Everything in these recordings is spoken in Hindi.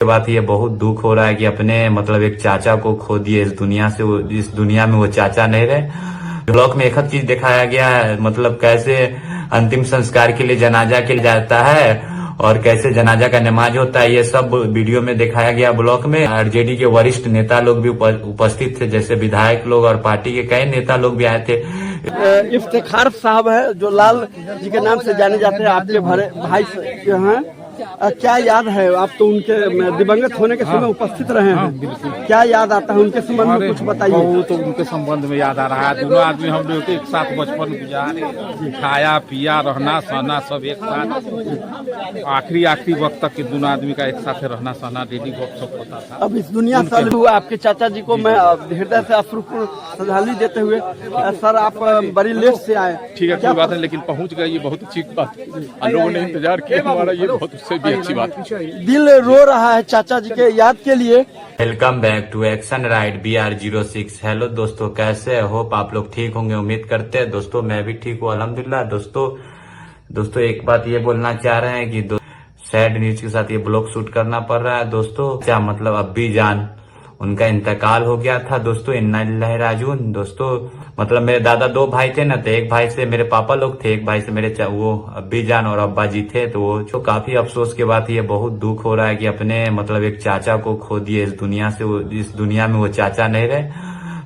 के बाद ये बहुत दुख हो रहा है कि अपने मतलब एक चाचा को खो दिए इस दुनिया से। इस दुनिया में वो चाचा नहीं रहे। ब्लॉग में एक ही चीज दिखाया गया है, मतलब कैसे अंतिम संस्कार के लिए जनाजा के लिए जाता है और कैसे जनाजा का नमाज होता है, ये सब वीडियो में दिखाया गया। ब्लॉग में आरजेडी के वरिष्ठ नेता लोग भी उपस्थित थे, जैसे विधायक लोग और पार्टी के कई नेता लोग भी आए थे। इफ्तिखार साहब है जो लाल जी के नाम से जाने जाते हैं, आपके भाई जो हैं। क्या याद है, आप तो उनके दिवंगत होने के समय उपस्थित रहे हैं, क्या याद आता है उनके संबंध में कुछ बताइए। बहुत उनके संबंध में याद आ रहा है। दोनों आदमी हम लोग एक साथ बचपन गुजारे, खाया पिया रहना सहना सब एक साथ, आखिरी वक्त तक के दोनों आदमी का एक साथ रहना सहना डेली गपशप होता था। अब इस दुनिया से हुआ आपके चाचा जी को मैं हृदय से अश्रुपूर्ण श्रद्धांजलि देते हुए, सर आप बड़ी लेट से आए। ठीक है, कोई बात नहीं, लेकिन पहुंच गए, ये बहुत अच्छी बात। हम लोगों ने इंतजार किया हमारा, ये बहुत उससे भी अच्छी बात। दिल रो रहा है चाचा जी के याद के लिए। Welcome back to action ride BR06। Hello दोस्तों, कैसे होप आप लोग ठीक होंगे, उम्मीद करते हैं। दोस्तों मैं भी ठीक हूँ अल्हम्दुलिल्लाह। दोस्तों एक बात ये बोलना चाह रहे हैं कि सैड न्यूज के साथ ये ब्लॉग शूट करना पड़ रहा है दोस्तों। क्या मतलब अब्बी जान उनका इंतकाल हो गया था दोस्तों, इन्ना लिल्लाहि राजिऊन। दोस्तों मतलब मेरे दादा दो भाई थे ना, तो एक भाई से मेरे पापा लोग थे, एक भाई से मेरे वो अब्बी जान और अब्बा जी थे। तो वो जो काफी अफसोस के बाद ये बहुत दुख हो रहा है कि अपने मतलब एक चाचा को खो दिए इस दुनिया से। इस दुनिया में वो चाचा नहीं रहे,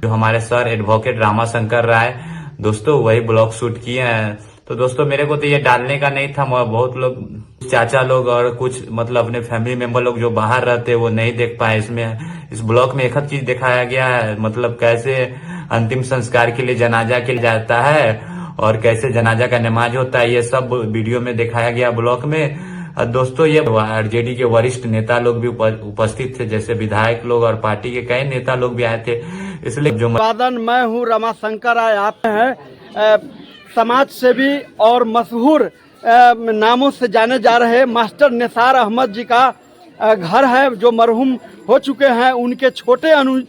जो हमारे सर एडवोकेट रामाशंकर राय दोस्तों वही ब्लॉग शूट किए हैं। तो दोस्तों मेरे को तो ये डालने का नहीं था, बहुत लोग चाचा लोग और कुछ मतलब अपने फैमिली मेंबर लोग जो बाहर रहते वो नहीं देख पाए। इस ब्लॉग में एक ही चीज दिखाया गया है, मतलब कैसे अंतिम संस्कार के लिए जनाजा के लिए जाता है और कैसे जनाजा का नमाज होता है, ये सब वीडियो में दिखाया गया ब्लॉग में। दोस्तों ये आरजेडी के वरिष्ठ नेता लोग भी उपस्थित थे, जैसे विधायक लोग और पार्टी के कई नेता लोग भी आए थे। इसलिए जो मैं हूँ रमाशंकर राय, आप हैं समाज सेवी और मशहूर नामों से जाने जा रहे मास्टर निसार अहमद जी का घर है, जो मरहूम हो चुके हैं। उनके छोटे अनुज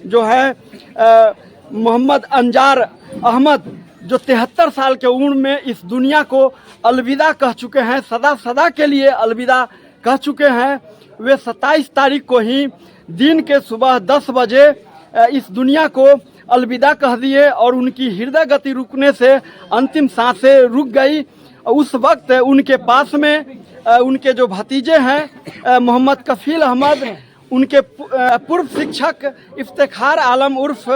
जो है मोहम्मद अंजार अहमद, जो 73 साल के उम्र में इस दुनिया को अलविदा कह चुके हैं, सदा के लिए अलविदा कह चुके हैं। वे 27 तारीख को ही दिन के सुबह 10 बजे इस दुनिया को अलविदा कह दिए और उनकी हृदय गति रुकने से अंतिम सांसें रुक गई। उस वक्त उनके पास में उनके जो भतीजे हैं मोहम्मद कफील अहमद, उनके पूर्व शिक्षक इफ्तिखार आलम उर्फ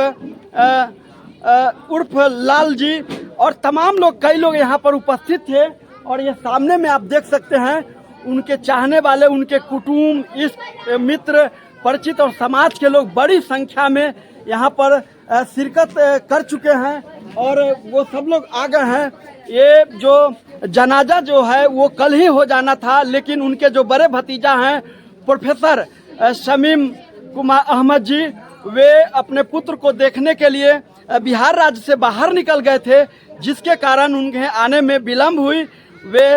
लाल जी और तमाम लोग, कई लोग यहाँ पर उपस्थित थे। और ये सामने में आप देख सकते हैं उनके चाहने वाले, उनके कुटुंब, इष्ट मित्र, परिचित और समाज के लोग बड़ी संख्या में यहाँ पर शिरकत कर चुके हैं और वो सब लोग आ गए हैं। ये जो जनाजा जो है वो कल ही हो जाना था, लेकिन उनके जो बड़े भतीजा हैं प्रोफेसर शमीम कुमार अहमद जी, वे अपने पुत्र को देखने के लिए बिहार राज्य से बाहर निकल गए थे, जिसके कारण उनके आने में विलम्ब हुई। वे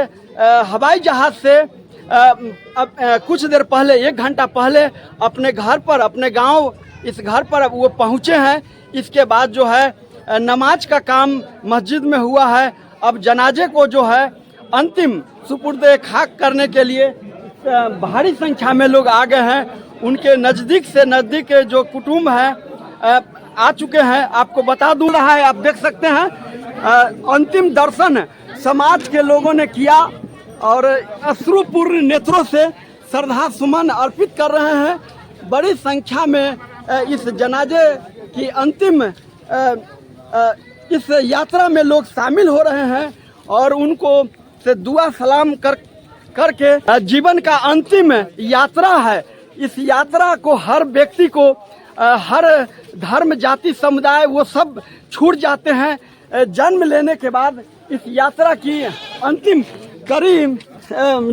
हवाई जहाज से कुछ देर पहले, 1 घंटा पहले अपने घर पर, अपने गांव इस घर पर वो पहुंचे हैं। इसके बाद जो है नमाज का काम मस्जिद में हुआ है। अब जनाजे को जो है अंतिम सुपुर्द खाक करने के लिए भारी संख्या में लोग आ गए हैं। उनके नज़दीक से नज़दीक जो कुटुंब हैं आ चुके हैं। आपको बता दूं रहा है, आप देख सकते हैं अंतिम दर्शन समाज के लोगों ने किया और अश्रुपूर्ण नेत्रों से श्रद्धा सुमन अर्पित कर रहे हैं। बड़ी संख्या में इस जनाजे की अंतिम इस यात्रा में लोग शामिल हो रहे हैं और उनको से दुआ सलाम करके जीवन का अंतिम यात्रा है। इस यात्रा को हर व्यक्ति को, हर धर्म जाति समुदाय वो सब छूट जाते हैं। जन्म लेने के बाद इस यात्रा की अंतिम कड़ी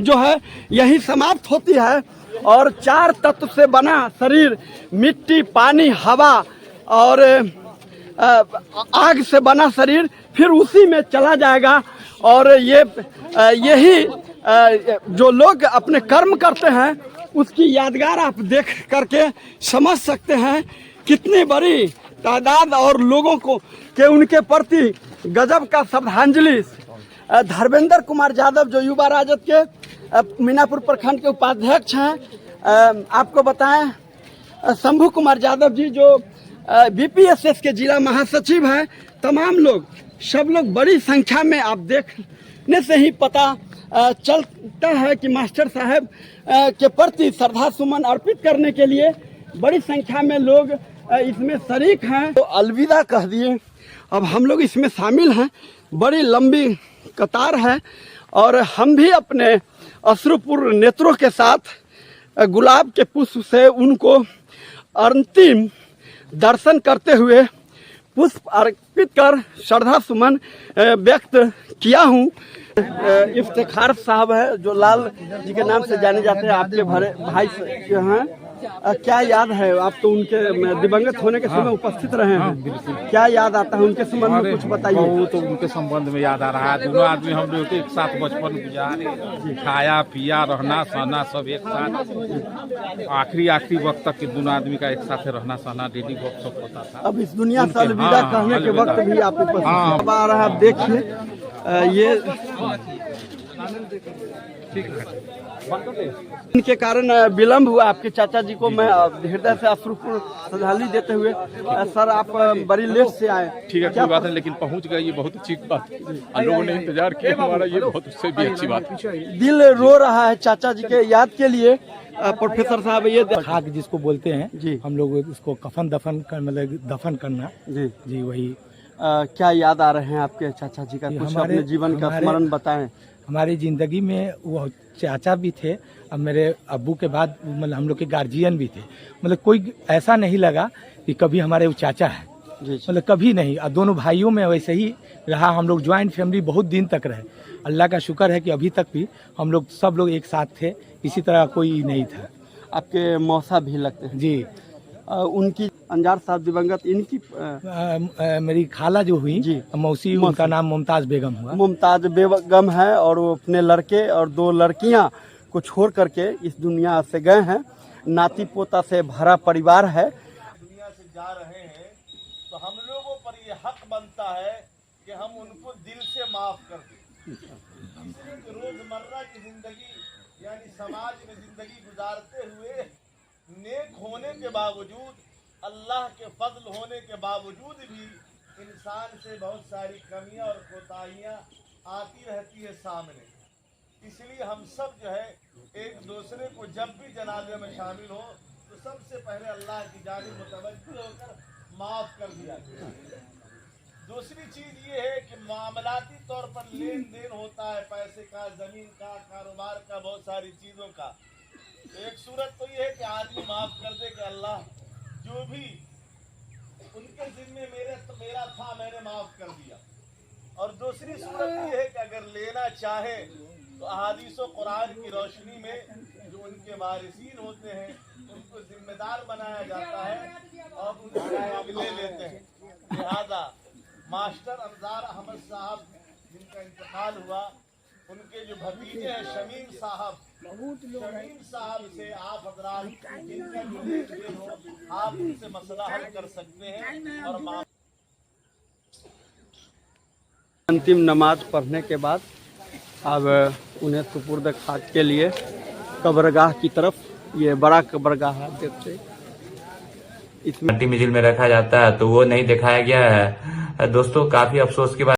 जो है यही समाप्त होती है और 4 तत्व से बना शरीर, मिट्टी, पानी, हवा और आग से बना शरीर फिर उसी में चला जाएगा। और यही जो लोग अपने कर्म करते हैं उसकी यादगार आप देख करके समझ सकते हैं कितनी बड़ी तादाद और लोगों को के उनके प्रति गजब का श्रद्धांजलि। धर्मेंद्र कुमार यादव जो युवा राजद के मीनापुर प्रखंड के उपाध्यक्ष हैं, आपको बताएं शंभू कुमार यादव जी जो बीपीएसएस के जिला महासचिव हैं, तमाम लोग सब लोग बड़ी संख्या में आप देखने से ही पता चलता है कि मास्टर साहब के प्रति श्रद्धा सुमन अर्पित करने के लिए बड़ी संख्या में लोग इसमें शरीक हैं। तो अलविदा कह दिए, अब हम लोग इसमें शामिल हैं, बड़ी लंबी कतार है और हम भी अपने अश्रुपूर्ण नेत्रों के साथ गुलाब के पुष्प से उनको अंतिम दर्शन करते हुए पुष्प अर्पित कर श्रद्धा सुमन व्यक्त किया हूँ। इफ्तिखार साहब है जो लाल जी के नाम से जाने जाते हैं, आपके भाई हैं। क्या याद है, आप तो उनके दिवंगत होने के समय उपस्थित रहे हैं, क्या याद आता है उनके संबंध में कुछ बताइए। तो उनके संबंध में याद आ रहा है, दोनों आदमी हम लोग एक साथ बचपन गुजारे, खाया पिया रहना सहना सब एक साथ, आखिरी वक्त तक के दोनों आदमी का एक साथ रहना सहना डेली वक्त सब होता था। अब इस दुनिया से अलविदा कहने के वक्त भी आप उपस्थित आ रहा है। आप देखिए ये इनके कारण विलम्ब हुआ। आपके चाचा जी को मैं हृदय से अश्रुपूर्ण श्रद्धांजलि देते हुए, सर आप बड़ी लेट से आए। ठीक है, कोई बात नहीं, लेकिन पहुंच गए, ये बहुत अच्छी बात है। हम लोगों ने इंतजार किया हमारा, ये बहुत उससे भी अच्छी बात है। दिल रो रहा है चाचा जी के याद के लिए। प्रोफेसर साहब ये खाक जिसको बोलते हैं जी, हम लोग इसको कफन दफन कर मतलब दफन करना जी वही। क्या याद आ रहे हैं आपके चाचा जी का, कुछ अपने जीवन का स्मरण बताएं। हमारी जिंदगी में वो चाचा भी थे, अब मेरे अब्बू के बाद मतलब हम लोग के गार्जियन भी थे, मतलब कोई ऐसा नहीं लगा कि कभी हमारे वो चाचा है, मतलब कभी नहीं। और दोनों भाइयों में वैसे ही रहा, हम लोग ज्वाइंट फैमिली बहुत दिन तक रहे। अल्लाह का शुक्र है कि अभी तक भी हम लोग सब लोग एक साथ थे, इसी तरह कोई नहीं था। आपके मौसा भी लगते हैं जी। उनकी अंजार साहब दिवंगत, इनकी मेरी खाला जो हुई जी मौसी, उनका नाम मुमताज बेगम हुआ। मुमताज बेगम है और वो अपने लड़के और 2 लड़कियां को छोड़ करके इस दुनिया से गए हैं। नाती पोता से भरा परिवार है। दुनिया से जा रहे हैं तो हम लोगों पर ये हक बनता है कि हम उनको दिल से माफ कर दें। इसलिए कि रोजमर्रा की जिंदगी यानी समाज में जिंदगी गुजारते हुए नेक होने के बावजूद, अल्लाह के फजल होने के बावजूद भी इंसान से बहुत सारी कमियां और कोताहियां आती रहती है सामने। इसलिए हम सब जो है एक दूसरे को जब भी जनाजे में शामिल हो तो सबसे पहले अल्लाह की जानिब मुतवज्जिह होकर माफ कर दिया जाए। दूसरी चीज ये है कि मामलाती तौर पर लेन देन होता है, पैसे का, जमीन का, कारोबार का, बहुत सारी चीजों का। तो एक सूरत तो ये है कि आदमी माफ कर दे कि अल्लाह जो भी उनके जिम्मे मेरा था मैंने माफ कर दिया। और दूसरी सूरत ये है कि अगर लेना चाहे तो अहादीस और कुरान की रोशनी में जो उनके वारिसीन होते हैं उनको जिम्मेदार बनाया जाता है और उनसे ले लेते हैं। लिहाजा मास्टर अंजार अहमद साहब जिनका इंतकाल हुआ, उनके जो भतीजे हैं शमीम साहब से आप हजरात जिनका जो लेन-देन हो आप उनसे मसला हल कर सकते हैं। और अंतिम नमाज पढ़ने के बाद अब उन्हें सुपुर्द खाक के लिए कब्रगाह की तरफ, ये बड़ा कब्रगाह है देखते, इसमें मिजिल में रखा जाता है तो वो नहीं दिखाया गया है दोस्तों। काफी अफसोस की बात